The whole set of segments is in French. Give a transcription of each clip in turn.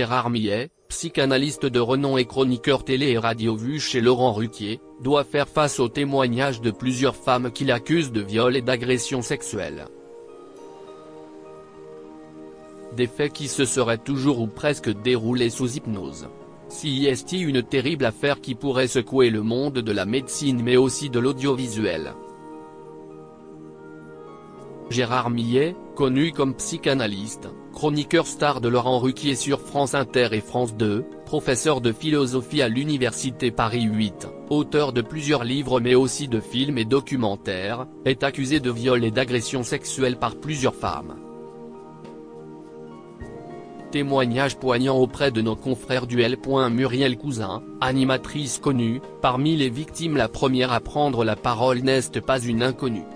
Gérard Millet, psychanalyste de renom et chroniqueur télé et radio vu chez Laurent Ruquier, doit faire face aux témoignages de plusieurs femmes qui l'accusent de viol et d'agression sexuelle. Des faits qui se seraient toujours ou presque déroulés sous hypnose. C'est une terrible affaire qui pourrait secouer le monde de la médecine mais aussi de l'audiovisuel. Gérard Millet, connu comme psychanalyste, chroniqueur star de Laurent Ruquier sur France Inter et France 2, professeur de philosophie à l'université Paris 8, auteur de plusieurs livres mais aussi de films et documentaires, est accusé de viol et d'agression sexuelle par plusieurs femmes. Témoignage poignant auprès de nos confrères du L. Muriel Cousin, animatrice connue, parmi les victimes la première à prendre la parole n'est pas une inconnue.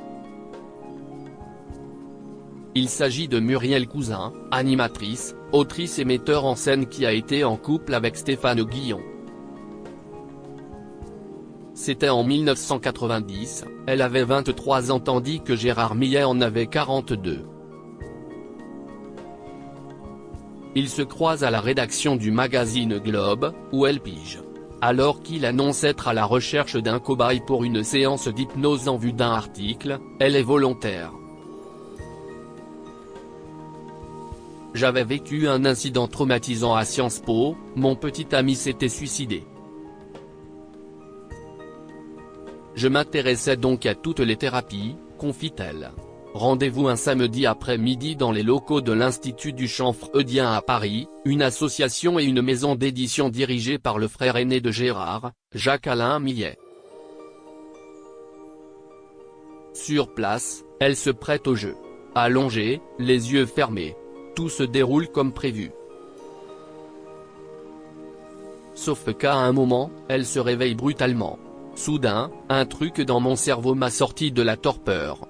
Il s'agit de Muriel Cousin, animatrice, autrice et metteur en scène qui a été en couple avec Stéphane Guillon. C'était en 1990, elle avait 23 ans tandis que Gérard Millet en avait 42. Ils se croisent à la rédaction du magazine Globe, où elle pige. Alors qu'il annonce être à la recherche d'un cobaye pour une séance d'hypnose en vue d'un article, elle est volontaire. J'avais vécu un incident traumatisant à Sciences Po, mon petit ami s'était suicidé. Je m'intéressais donc à toutes les thérapies, confie-t-elle. Rendez-vous un samedi après-midi dans les locaux de l'Institut du Chant freudien à Paris, une association et une maison d'édition dirigée par le frère aîné de Gérard, Jacques-Alain Millet. Sur place, elle se prête au jeu. Allongée, les yeux fermés. Tout se déroule comme prévu. Sauf qu'à un moment, elle se réveille brutalement. Soudain, un truc dans mon cerveau m'a sorti de la torpeur.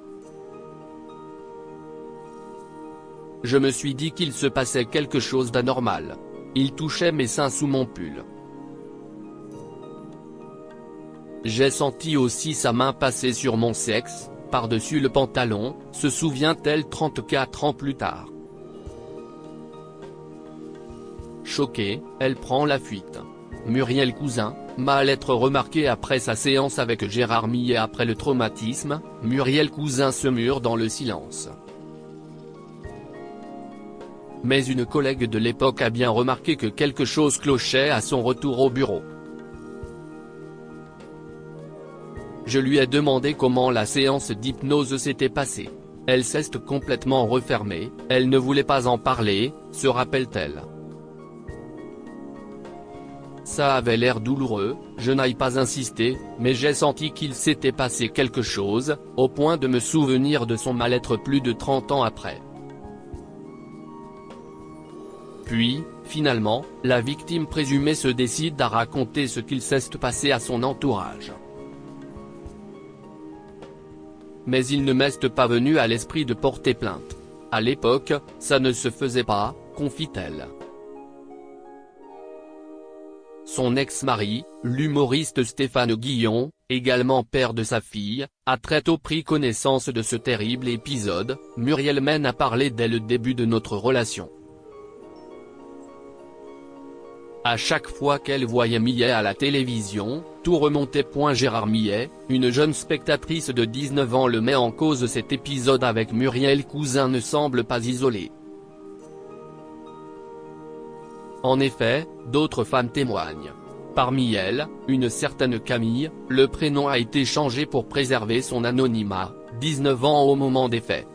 Je me suis dit qu'il se passait quelque chose d'anormal. Il touchait mes seins sous mon pull. J'ai senti aussi sa main passer sur mon sexe, par-dessus le pantalon, se souvient-elle 34 ans plus tard. Choquée, elle prend la fuite. Muriel Cousin, mal-être remarqué après sa séance avec Gérard Millet après le traumatisme, Muriel Cousin se mure dans le silence. Mais une collègue de l'époque a bien remarqué que quelque chose clochait à son retour au bureau. Je lui ai demandé comment la séance d'hypnose s'était passée. Elle s'est complètement refermée, elle ne voulait pas en parler, se rappelle-t-elle. Ça avait l'air douloureux, je n'ai pas insisté, mais j'ai senti qu'il s'était passé quelque chose, au point de me souvenir de son mal-être plus de 30 ans après. Puis, finalement, la victime présumée se décide à raconter ce qu'il s'est passé à son entourage. Mais il ne m'est pas venu à l'esprit de porter plainte. À l'époque, ça ne se faisait pas, confie-t-elle. Son ex-mari, l'humoriste Stéphane Guillon, également père de sa fille, a très tôt pris connaissance de ce terrible épisode. Muriel mène à parler dès le début de notre relation. À chaque fois qu'elle voyait Millet à la télévision, tout remontait. Gérard Millet, une jeune spectatrice de 19 ans le met en cause. Cet épisode avec Muriel Cousin ne semble pas isolé. En effet, d'autres femmes témoignent. Parmi elles, une certaine Camille, le prénom a été changé pour préserver son anonymat, 19 ans au moment des faits.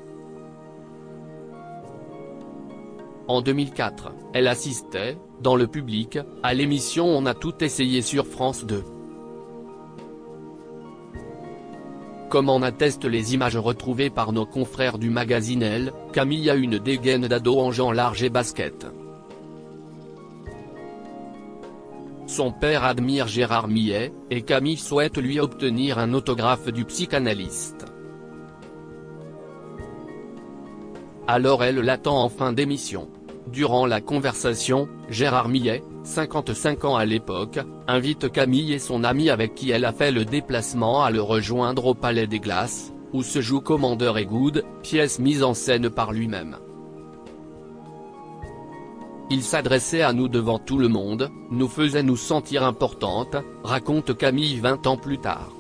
En 2004, elle assistait, dans le public, à l'émission On a tout essayé sur France 2. Comme en attestent les images retrouvées par nos confrères du magazine Elle, Camille a une dégaine d'ado en jeans larges et baskets. Son père admire Gérard Millet, et Camille souhaite lui obtenir un autographe du psychanalyste. Alors elle l'attend en fin d'émission. Durant la conversation, Gérard Millet, 55 ans à l'époque, invite Camille et son ami avec qui elle a fait le déplacement à le rejoindre au Palais des Glaces, où se joue Commander et Good, pièce mise en scène par lui-même. Il s'adressait à nous devant tout le monde, nous faisait nous sentir importantes, raconte Camille 20 ans plus tard.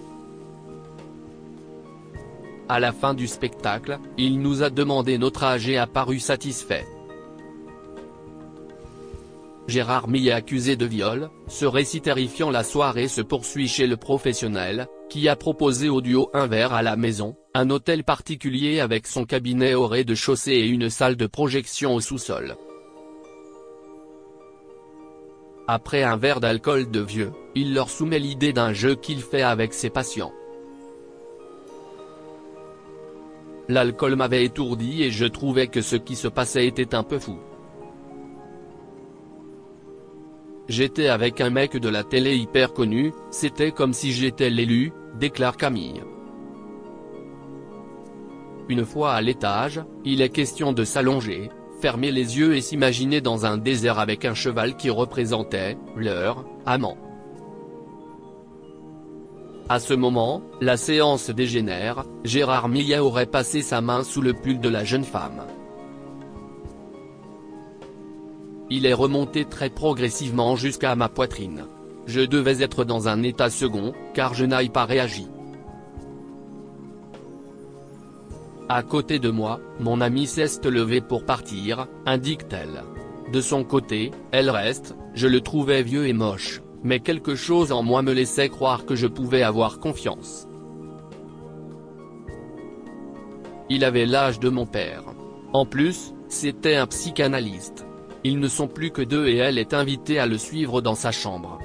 À la fin du spectacle, il nous a demandé notre âge et a paru satisfait. Gérard Millet accusé de viol, ce récit terrifiant. La soirée se poursuit chez le professionnel, qui a proposé au duo un verre à la maison, un hôtel particulier avec son cabinet au rez-de-chaussée et une salle de projection au sous-sol. Après un verre d'alcool de vieux, il leur soumet l'idée d'un jeu qu'il fait avec ses patients. L'alcool m'avait étourdi et je trouvais que ce qui se passait était un peu fou. J'étais avec un mec de la télé hyper connu, c'était comme si j'étais l'élu, déclare Camille. Une fois à l'étage, il est question de s'allonger, fermer les yeux et s'imaginer dans un désert avec un cheval qui représentait leur amant. À ce moment, la séance dégénère, Gérard Millet aurait passé sa main sous le pull de la jeune femme. Il est remonté très progressivement jusqu'à ma poitrine. Je devais être dans un état second, car je n'ai pas réagi. À côté de moi, mon amie s'est levée pour partir, indique-t-elle. De son côté, elle reste, je le trouvais vieux et moche, mais quelque chose en moi me laissait croire que je pouvais avoir confiance. Il avait l'âge de mon père. En plus, c'était un psychanalyste. Ils ne sont plus que deux et elle est invitée à le suivre dans sa chambre.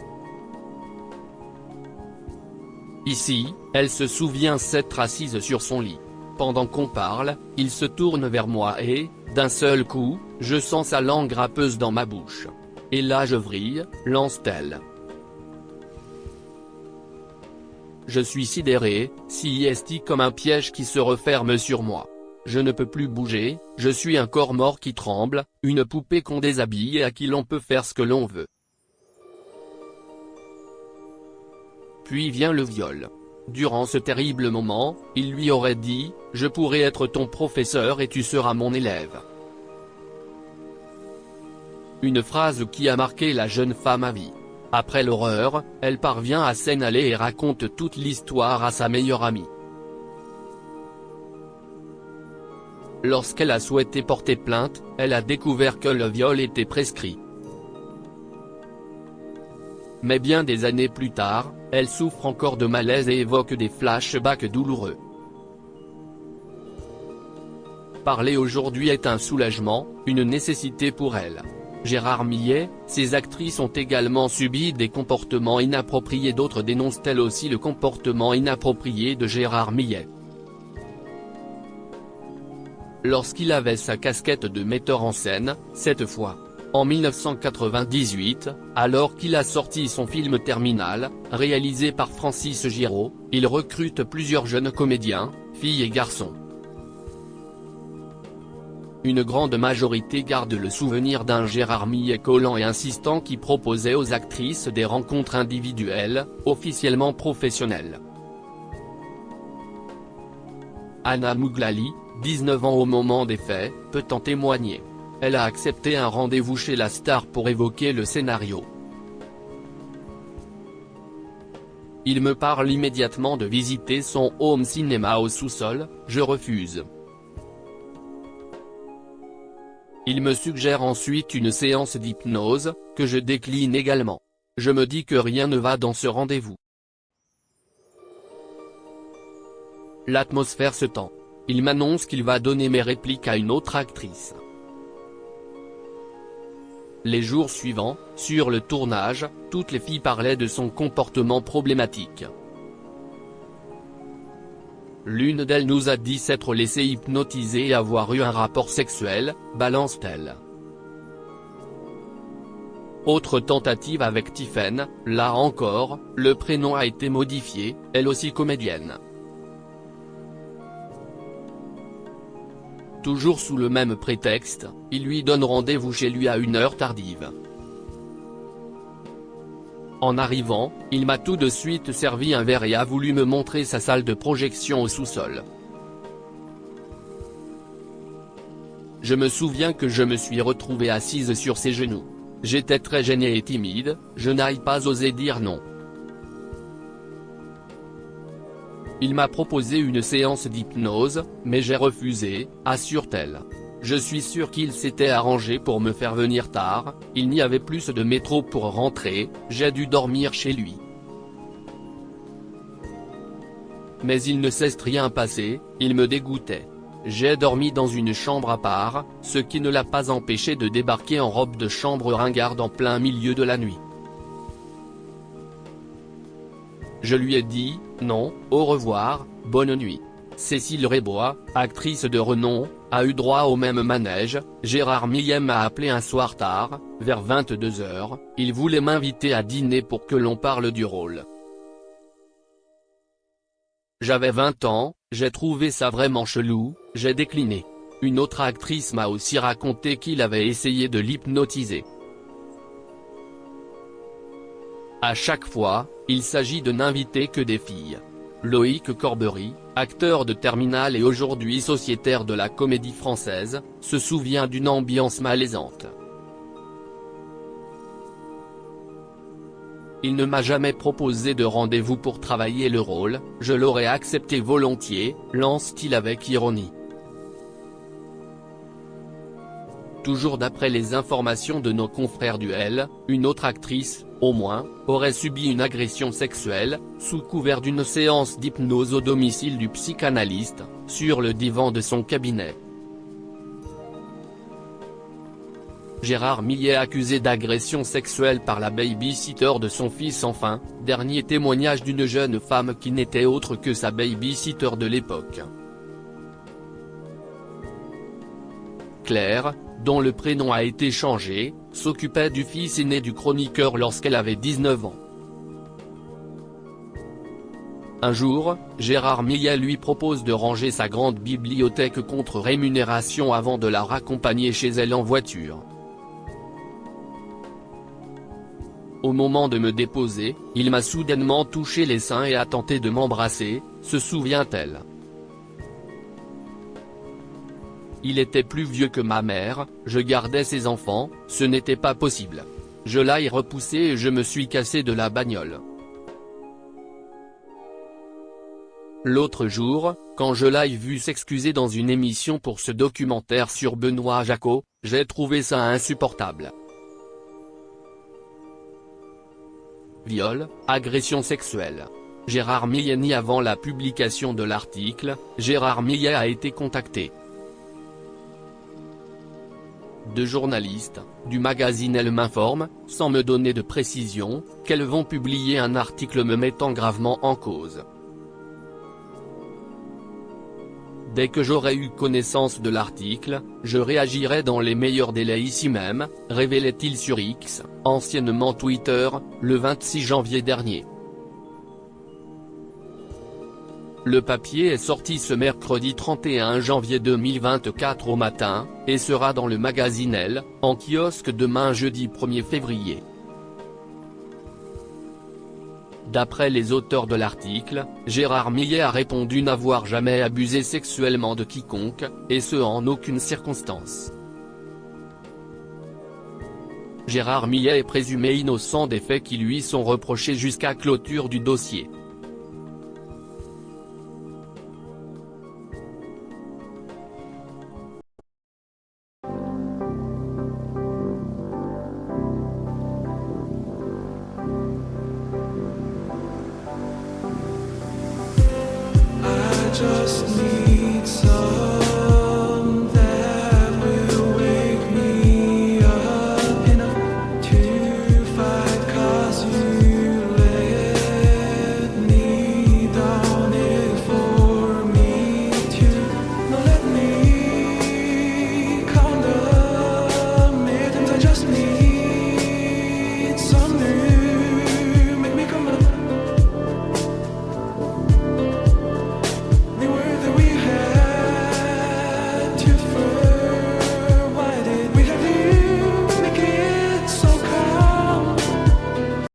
Ici, elle se souvient s'être assise sur son lit. Pendant qu'on parle, il se tourne vers moi et, d'un seul coup, je sens sa langue râpeuse dans ma bouche. Et là je vrille, lance-t-elle. Je suis sidéré, si comme un piège qui se referme sur moi. Je ne peux plus bouger, je suis un corps mort qui tremble, une poupée qu'on déshabille et à qui l'on peut faire ce que l'on veut. Puis vient le viol. Durant ce terrible moment, il lui aurait dit « Je pourrai être ton professeur et tu seras mon élève ». Une phrase qui a marqué la jeune femme à vie. Après l'horreur, elle parvient à s'en aller et raconte toute l'histoire à sa meilleure amie. Lorsqu'elle a souhaité porter plainte, elle a découvert que le viol était prescrit. Mais bien des années plus tard, elle souffre encore de malaise et évoque des flashbacks douloureux. Parler aujourd'hui est un soulagement, une nécessité pour elle. Gérard Millet, ces actrices ont également subi des comportements inappropriés. D'autres dénoncent elles aussi le comportement inapproprié de Gérard Millet. Lorsqu'il avait sa casquette de metteur en scène, cette fois. En 1998, alors qu'il a sorti son film Terminal, réalisé par Francis Giraud, il recrute plusieurs jeunes comédiens, filles et garçons. Une grande majorité garde le souvenir d'un Gérard Millet collant et insistant qui proposait aux actrices des rencontres individuelles, officiellement professionnelles. Anna Mouglali, 19 ans au moment des faits, peut en témoigner. Elle a accepté un rendez-vous chez la star pour évoquer le scénario. Il me parle immédiatement de visiter son home cinéma au sous-sol, je refuse. Il me suggère ensuite une séance d'hypnose, que je décline également. Je me dis que rien ne va dans ce rendez-vous. L'atmosphère se tend. Il m'annonce qu'il va donner mes répliques à une autre actrice. Les jours suivants, sur le tournage, toutes les filles parlaient de son comportement problématique. L'une d'elles nous a dit s'être laissée hypnotiser et avoir eu un rapport sexuel, balance-t-elle. Autre tentative avec Tiffen, là encore, le prénom a été modifié, elle aussi comédienne. Toujours sous le même prétexte, il lui donne rendez-vous chez lui à une heure tardive. En arrivant, il m'a tout de suite servi un verre et a voulu me montrer sa salle de projection au sous-sol. Je me souviens que je me suis retrouvée assise sur ses genoux. J'étais très gênée et timide, je n'ai pas osé dire non. Il m'a proposé une séance d'hypnose, mais j'ai refusé, assure-t-elle. Je suis sûr qu'il s'était arrangé pour me faire venir tard, il n'y avait plus de métro pour rentrer, j'ai dû dormir chez lui. Mais il ne s'est rien passé, il me dégoûtait. J'ai dormi dans une chambre à part, ce qui ne l'a pas empêché de débarquer en robe de chambre ringarde en plein milieu de la nuit. Je lui ai dit, non, au revoir, bonne nuit. Cécile Rébois, actrice de renom, a eu droit au même manège. Gérard Millet m'a appelé un soir tard, vers 22h, il voulait m'inviter à dîner pour que l'on parle du rôle. J'avais 20 ans, j'ai trouvé ça vraiment chelou, j'ai décliné. Une autre actrice m'a aussi raconté qu'il avait essayé de l'hypnotiser. À chaque fois, il s'agit de n'inviter que des filles. Loïc Corbery, acteur de Terminal et aujourd'hui sociétaire de la Comédie Française, se souvient d'une ambiance malaisante. Il ne m'a jamais proposé de rendez-vous pour travailler le rôle, je l'aurais accepté volontiers, lance-t-il avec ironie. Toujours d'après les informations de nos confrères du L, une autre actrice, au moins, aurait subi une agression sexuelle, sous couvert d'une séance d'hypnose au domicile du psychanalyste, sur le divan de son cabinet. Gérard Millet accusé d'agression sexuelle par la baby-sitter de son fils enfin, dernier témoignage d'une jeune femme qui n'était autre que sa baby-sitter de l'époque. Claire, dont le prénom a été changé, s'occupait du fils aîné du chroniqueur lorsqu'elle avait 19 ans. Un jour, Gérard Millet lui propose de ranger sa grande bibliothèque contre rémunération avant de la raccompagner chez elle en voiture. Au moment de me déposer, il m'a soudainement touché les seins et a tenté de m'embrasser, se souvient-elle. Il était plus vieux que ma mère, je gardais ses enfants, ce n'était pas possible. Je l'ai repoussé et je me suis cassé de la bagnole. L'autre jour, quand je l'ai vu s'excuser dans une émission pour ce documentaire sur Benoît Jacot, j'ai trouvé ça insupportable. Viol, agression sexuelle. Gérard Millet ni avant la publication de l'article, Gérard Millet a été contacté. Deux journalistes, du magazine Elle m'informe, sans me donner de précision, qu'elles vont publier un article me mettant gravement en cause. Dès que j'aurai eu connaissance de l'article, je réagirai dans les meilleurs délais ici même, révélait-il sur X, anciennement Twitter, le 26 janvier dernier. Le papier est sorti ce mercredi 31 janvier 2024 au matin, et sera dans le magazine Elle, en kiosque demain jeudi 1er février. D'après les auteurs de l'article, Gérard Millet a répondu n'avoir jamais abusé sexuellement de quiconque, et ce en aucune circonstance. Gérard Millet est présumé innocent des faits qui lui sont reprochés jusqu'à clôture du dossier. Just need